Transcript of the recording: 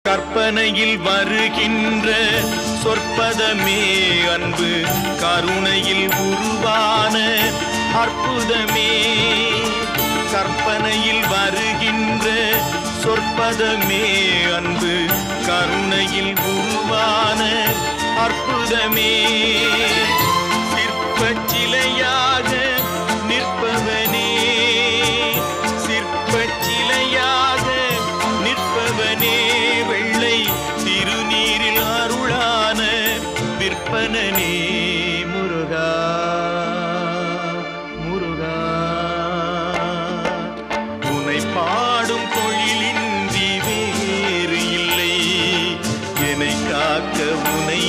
கற்பனையில் வருகின்ற சொற்பதமே அன்பு, கருணையில் உருவான அற்புதமே. கற்பனையில் வருகின்ற சொற்பதமே அன்பு, கருணையில் உருவான அற்புதமே. சிற்பச் சிலையாக நிற்பவனே, சிற்பச் சிலையாக நிற்பவனே, வெள்ளை திருநீரில் அருளான விற்பனனே முருகா முருகா. உன்னை பாடும் தொழிலின்றி வேறு இல்லை, என்னை காக்க உனை